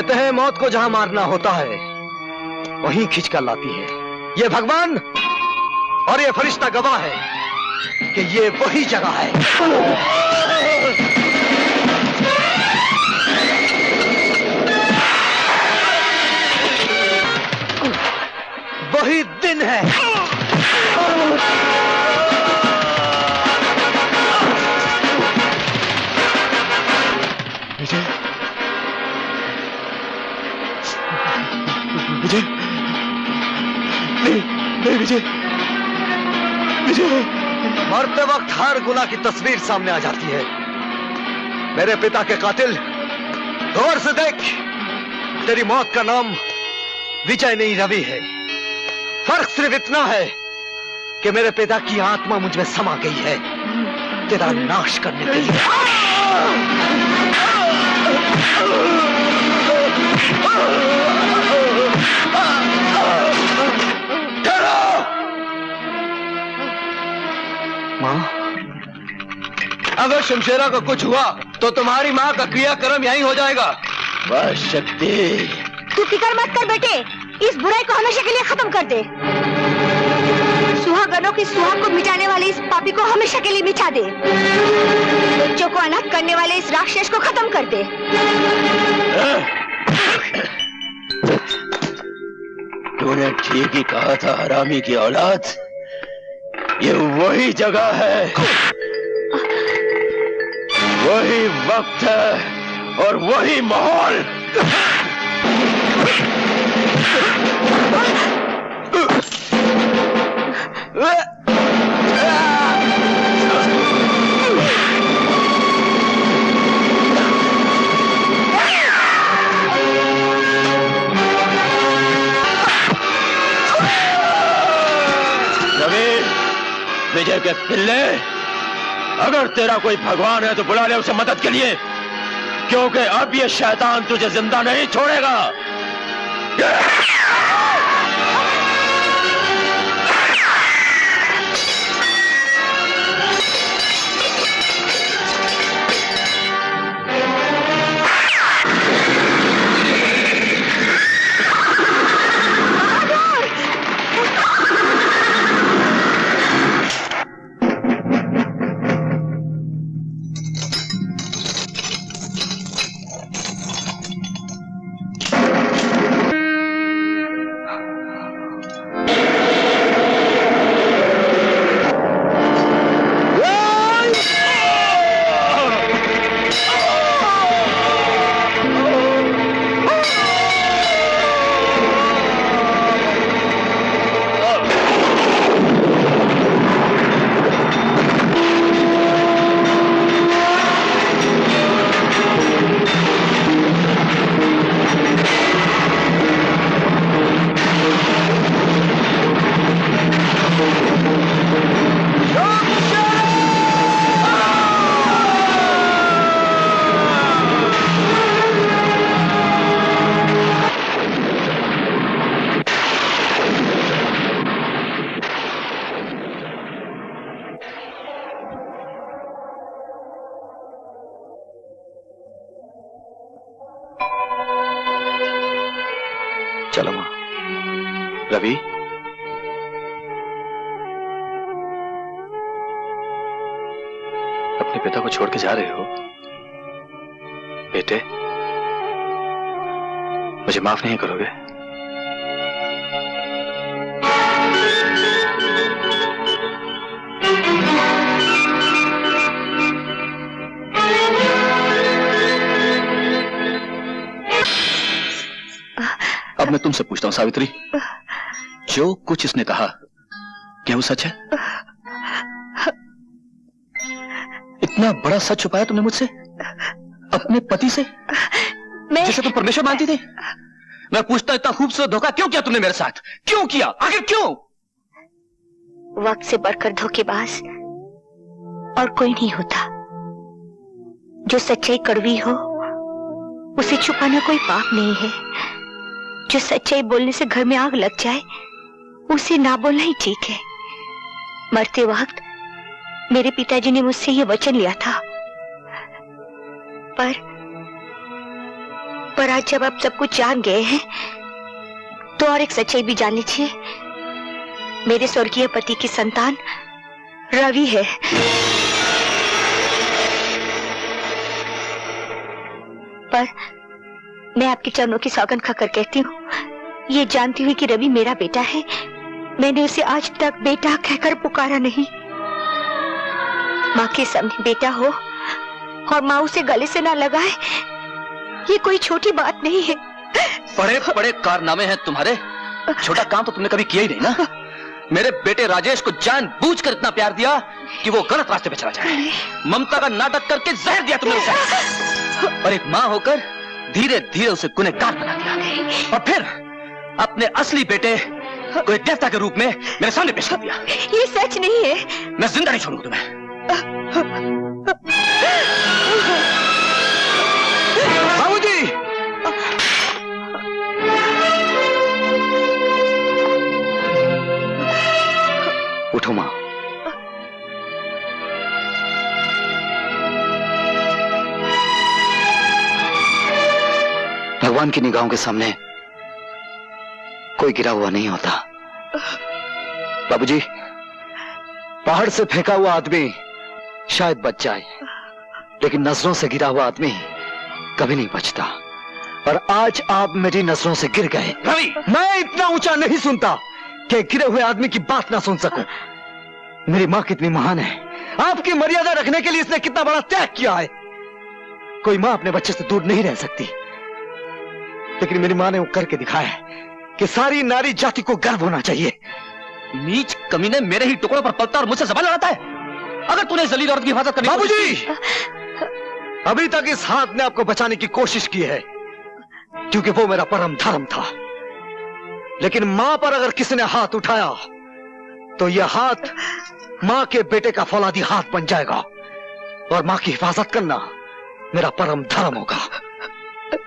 कहते हैं मौत को जहां मारना होता है वहीं खींच कर लाती है। ये भगवान और ये फरिश्ता गवाह है कि ये वही जगह है। वही दिन है। विजय, विजय, नहीं, नहीं विजय, विजय। मरते वक्त हर गुनाह की तस्वीर सामने आ जाती है। मेरे पिता के कातिल, गौर से देख, तेरी मौत का नाम विजय नहीं रवि है। फर्क सिर्फ इतना है कि मेरे पिता की आत्मा मुझ में समा गई है तेरा नाश करने के लिए। माँ, अगर शमशेरा को कुछ हुआ तो तुम्हारी माँ का क्रियाक्रम यहीं हो जाएगा। वाह शक्ति, तू फिक्र मत कर बेटे, इस बुराई को हमेशा के लिए खत्म कर दे। सुहागनों की सुहाग को मिटाने वाले इस पापी को हमेशा के लिए मिटा दे। बच्चों को अनाथ करने वाले इस राक्षस को खत्म कर दे। तूने ठीक ही कहा था हरामी की औलाद, ये वही जगह है, वही वक्त है और वही माहौल। विजय के पिल्ले, अगर तेरा कोई भगवान है तो बुला ले उसे मदद के लिए, क्योंकि अब ये शैतान तुझे जिंदा नहीं छोड़ेगा। चलो मां। रवि, अपने पिता को छोड़ के जा रहे हो? बेटे, मुझे माफ नहीं करोगे? अब मैं तुमसे पूछता हूं सावित्री, जो कुछ इसने कहा क्या वो सच है? इतना बड़ा सच छुपाया तुमने मुझसे, अपने पति से, जिसे तुम परमेश्वर मानती थी? मैं पूछता इतना खूबसूरत धोखा क्यों किया तुमने मेरे साथ? क्यों किया? आखिर क्यों? वक्त से बढ़कर धोखेबाज और कोई नहीं होता। जो सच्चाई कड़वी हो उसे छुपाना कोई पाप नहीं है। जो सच्चाई बोलने से घर में आग लग जाए उसे ना बोलना ही ठीक है। मरते वक्त मेरे पिताजी ने मुझसे यह वचन लिया था, पर पर आज जब आप सब कुछ जान गए हैं तो और एक सच्चाई भी जान लीजिए। मेरे स्वर्गीय पति की संतान रवि है। पर मैं आपके चरणों की सौगंध खाकर कहती हूँ, ये जानती हुई कि रवि मेरा बेटा है, मैंने उसे आज तक बेटा कहकर पुकारा नहीं। माँ के सामने बेटा हो और माँ उसे गले से ना लगाए, ये कोई छोटी बात नहीं है। बड़े बड़े कारनामे हैं तुम्हारे, छोटा काम तो तुमने कभी किया ही नहीं ना। मेरे बेटे राजेश को जानबूझकर इतना प्यार दिया कि वो गलत रास्ते पे चला जाए। ममता का नाटक करके जहर दिया तुमने उसे, और एक माँ होकर धीरे धीरे उसे गुनहगार बना दिया, और फिर अपने असली बेटे को एक देवता के रूप में मेरे सामने पेश कर दिया। ये सच नहीं है। मैं जिंदा नहीं छोड़ूंगा तुम्हें। बाबूजी, उठो माँ। भगवान की निगाहों के सामने कोई गिरा हुआ नहीं होता। बाबूजी, पहाड़ से फेंका हुआ आदमी शायद बच जाए, लेकिन नजरों से गिरा हुआ आदमी कभी नहीं बचता। और आज आप मेरी नजरों से गिर गए। रवि, मैं इतना ऊंचा नहीं सुनता कि गिरे हुए आदमी की बात ना सुन सकूं। मेरी माँ कितनी महान है, आपकी मर्यादा रखने के लिए इसने कितना बड़ा त्याग किया है। कोई माँ अपने बच्चे से दूर नहीं रह सकती, लेकिन मेरी माँ ने वो करके दिखाया है कि सारी नारी जाति को गर्व होना चाहिए। नीच कमीने मेरे ही टुकड़ों पर पलता और मुझसे ज़बान लड़ाता है। अगर तूने जलील औरत की हिफाजत करनी, बाबूजी, अभी तक इस हाथ ने आपको बचाने की कोशिश की है, क्योंकि वो मेरा परम धर्म था। लेकिन मां पर अगर किसी ने हाथ उठाया तो यह हाथ मां के बेटे का फौलादी हाथ बन जाएगा, और मां की हिफाजत करना मेरा परम धर्म होगा।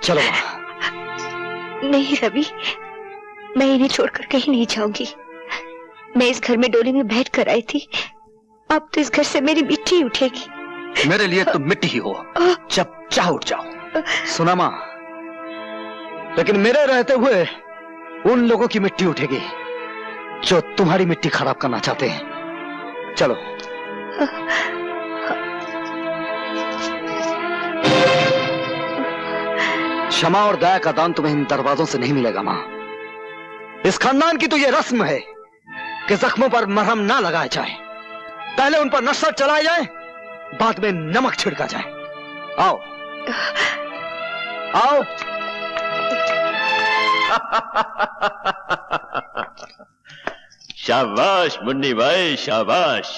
चलो मां। नहीं रवि, मैं इन्हें छोड़कर कहीं नहीं जाऊंगी। मैं इस घर में डोली में बैठ कर आई थी, अब तो इस घर से मेरी मिट्टी उठेगी। मेरे लिए तुम मिट्टी ही हो, जब चाह उठ जाओ। सुना मां, लेकिन मेरे रहते हुए उन लोगों की मिट्टी उठेगी जो तुम्हारी मिट्टी खराब करना चाहते हैं। चलो। क्षमा और दया का दान तुम्हें इन दरवाजों से नहीं मिलेगा मां। इस खानदान की तो यह रस्म है कि जख्मों पर मरहम ना लगाया जाए, पहले उन पर नशा चलाया जाए, बाद में नमक छिड़का जाए। आओ आओ। शाबाश मुन्नी भाई, शाबाश।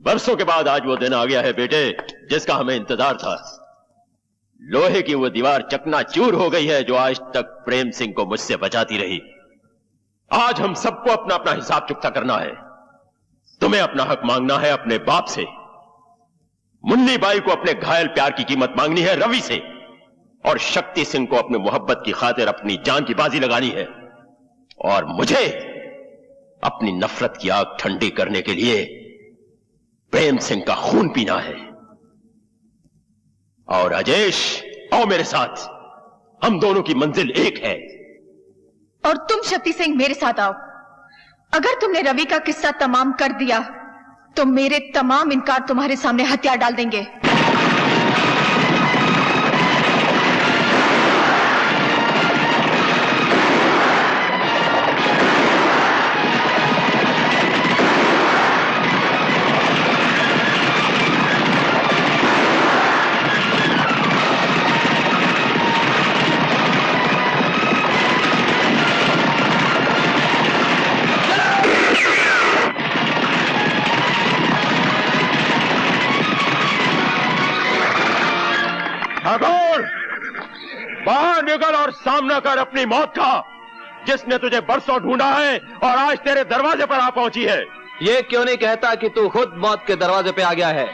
बरसों के बाद आज वो दिन आ गया है बेटे, जिसका हमें इंतजार था। लोहे की वो दीवार चकनाचूर हो गई है जो आज तक प्रेम सिंह को मुझसे बचाती रही। आज हम सबको अपना अपना हिसाब चुकता करना है। तुम्हें अपना हक मांगना है अपने बाप से, मुन्नी बाई को अपने घायल प्यार की कीमत मांगनी है रवि से, और शक्ति सिंह को अपने मोहब्बत की खातिर अपनी जान की बाजी लगानी है, और मुझे अपनी नफरत की आग ठंडी करने के लिए प्रेम सिंह का खून पीना है। और राजेश, आओ मेरे साथ, हम दोनों की मंजिल एक है। और तुम शक्ति सिंह मेरे साथ आओ। अगर तुमने रवि का किस्सा तमाम कर दिया तो मेरे तमाम इनकार तुम्हारे सामने हथियार डाल देंगे। बाहर निकल और सामना कर अपनी मौत का, जिसने तुझे बरसों ढूंढा है और आज तेरे दरवाजे पर आ पहुंची है। ये क्यों नहीं कहता कि तू खुद मौत के दरवाजे पे आ गया है?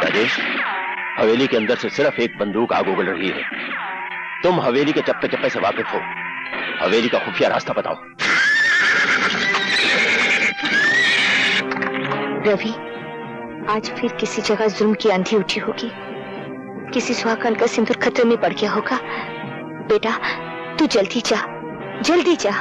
राजेश, हवेली के अंदर से सिर्फ एक बंदूक आग उगल रही है। तुम हवेली के चप्पे चप्पे से वाकिफ हो, हवेली का खुफिया रास्ता बताओ। रवि, आज फिर किसी जगह जुल्म की आंधी उठी होगी, किसी सुहागन का सिंदूर खतरे में पड़ गया होगा। बेटा तू जल्दी जा, जल्दी जा।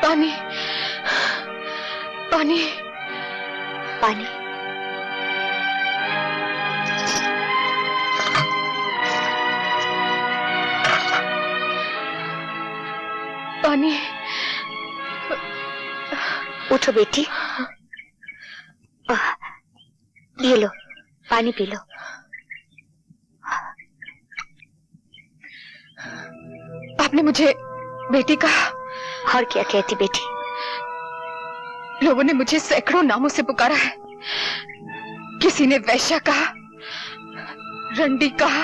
पानी, पानी, पानी। पानी। उठो बेटी, ये लो पानी पी लो। आपने मुझे बेटी कहा? और क्या कहती बेटी? लोगों ने मुझे सैकड़ों नामों से पुकारा है। किसी ने वैश्या कहा, रंडी कहा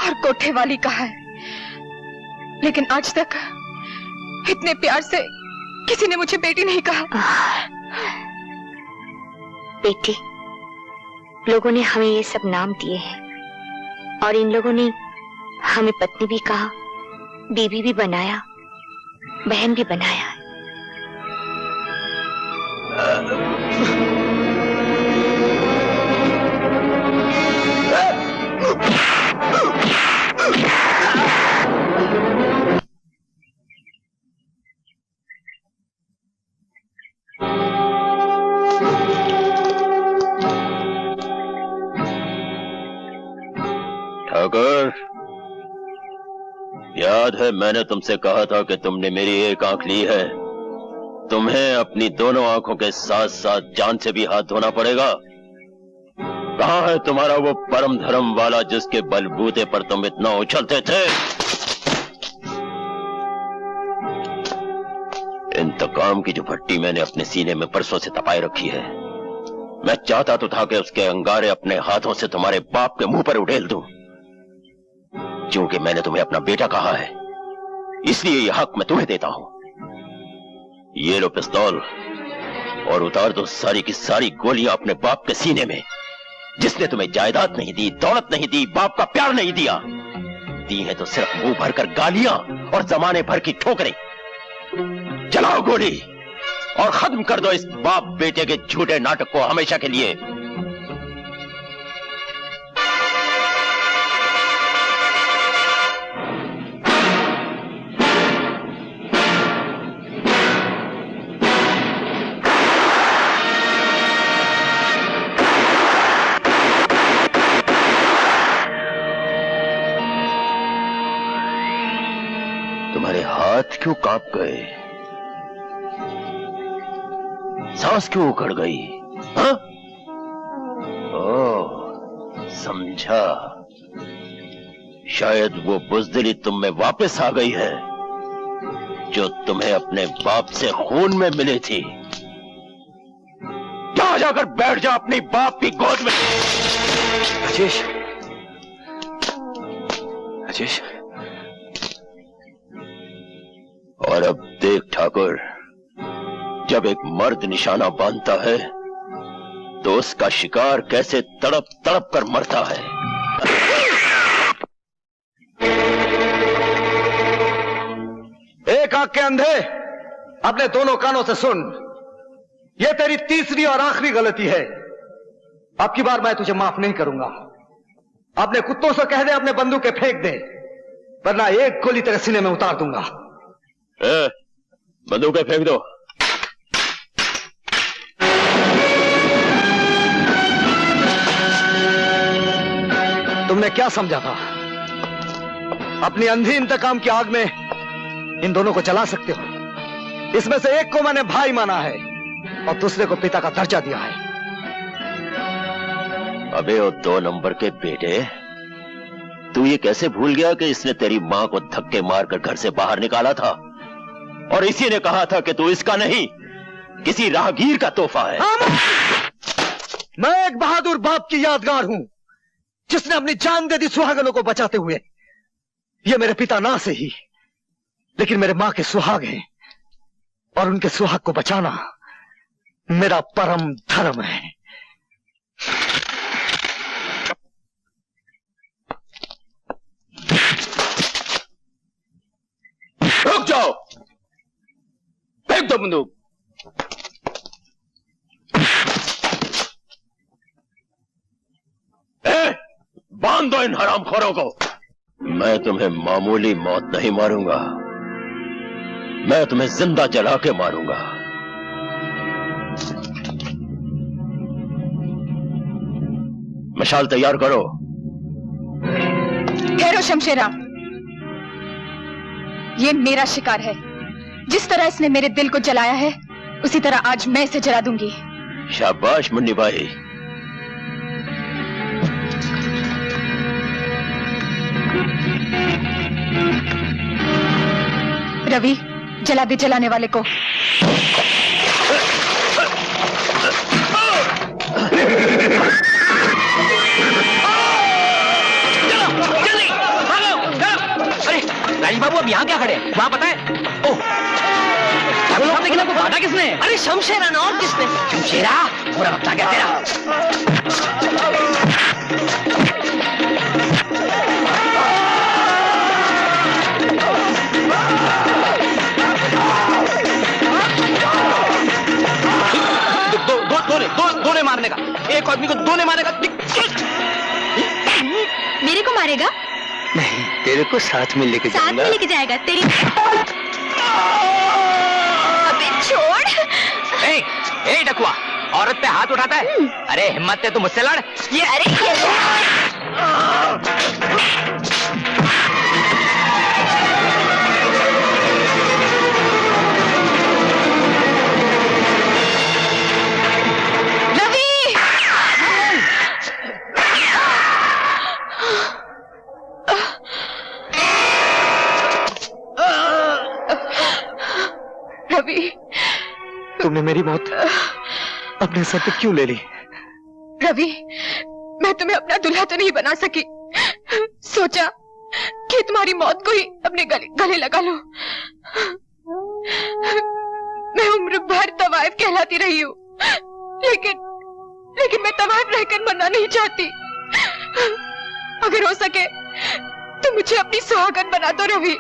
और कोठे वाली कहा है, लेकिन आज तक इतने प्यार से किसी ने मुझे बेटी नहीं कहा। बेटी, लोगों ने हमें ये सब नाम दिए हैं और इन लोगों ने हमें पत्नी भी कहा, बीवी भी बनाया, बहन भी बनाया। ठाकुर, याद है मैंने तुमसे कहा था कि तुमने मेरी एक आंख ली है, तुम्हें अपनी दोनों आंखों के साथ साथ जान से भी हाथ धोना पड़ेगा। कहां है तुम्हारा वो परम धर्म वाला जिसके बलबूते पर तुम इतना उछलते थे? इंतकाम की जो भट्टी मैंने अपने सीने में परसों से तपाई रखी है, मैं चाहता तो था कि उसके अंगारे अपने हाथों से तुम्हारे बाप के मुंह पर उड़ेल दूं। क्योंकि मैंने तुम्हें अपना बेटा कहा है, इसलिए यह हक मैं तुम्हें देता हूं। ये लो पिस्तौल और उतार दो सारी की सारी गोलियां अपने बाप के सीने में, जिसने तुम्हें जायदाद नहीं दी, दौलत नहीं दी, बाप का प्यार नहीं दिया। दी है तो सिर्फ मुंह भरकर गालियां और जमाने भर की ठोकरें। चलाओ गोली और खत्म कर दो इस बाप बेटे के झूठे नाटक को हमेशा के लिए। तुम्हारे हाथ क्यों कांप गए? सांस क्यों उखड़ गई? हाँ? ओह, समझा। शायद वो बुज़दिली तुम में वापस आ गई है जो तुम्हें अपने बाप से खून में मिली थी। जाकर बैठ जा अपनी बाप की गोद में। राजेश, राजेश। और अब देख ठाकुर, जब एक मर्द निशाना बांधता है तो उसका शिकार कैसे तड़प तड़प कर मरता है। दिमाग के अंधे, अपने दोनों कानों से सुन। यह तेरी तीसरी और आखिरी गलती है। अब की बार मैं तुझे माफ नहीं करूंगा। अपने कुत्तों से कह दे अपने बंदूकें फेंक दे, वरना एक गोली तेरे सीने में उतार दूंगा। बंदूकें फेंक दो। तुमने क्या समझा था? अपनी अंधी इंतकाम की आग में इन दोनों को जला सकते हो? इसमें से एक को मैंने भाई माना है और दूसरे को पिता का दर्जा दिया है। अबे वो 2 नंबर के बेटे, तू ये कैसे भूल गया कि इसने तेरी मां को धक्के मारकर घर से बाहर निकाला था और इसी ने कहा था कि तू इसका नहीं, किसी राहगीर का तोहफा है। मैं एक बहादुर बाप की यादगार हूं, जिसने अपनी जान दे दी सुहागनों को बचाते हुए। ये मेरे पिता ना से ही, लेकिन मेरे मां के सुहाग हैं और उनके सुहाग को बचाना मेरा परम धर्म है। रुक जाओ, फेंक दो बंदूक। बांध दो इन हरामखोरों को। मैं तुम्हें मामूली मौत नहीं मारूंगा, मैं तुम्हें जिंदा जला के मारूंगा। मशाल तैयार करो। ठहरो शमशेरा, ये मेरा शिकार है। जिस तरह इसने मेरे दिल को जलाया है, उसी तरह आज मैं इसे जला दूंगी। शाबाश मुन्नी भाई। रवि, जला दे जलाने वाले को। राजी बाबू अब यहाँ क्या खड़े? वहाँ पता है? ओह, लेकिन आपको बांधा किसने? अरे शमशेरा ना, और किसने? शमशेरा, पूरा वक्त आ गया तेरा। दोने मारने का, एक आदमी को दोने मारने का। मेरे को मारेगा? नहीं, तेरे को साथ में लेके जाऊंगा। साथ में लेके जाएगा तेरी। अबे छोड़। ए डकुआ, औरत पे हाथ उठाता है? अरे हिम्मत है तो मुझसे लड़। ये अरे रवि, तुमने मेरी मौत अपने सर पे क्यों ले ली? रवि, मैं तुम्हें अपना दूल्हा तो नहीं बना सकी। सोचा कि तुम्हारी मौत को ही अपने गले लगा लो। मैं उम्र भर तवाइफ कहलाती रही हूँ, लेकिन मैं तवाइफ रहकर मरना नहीं चाहती। अगर हो सके तो मुझे अपनी सुहागन बना दो रवि।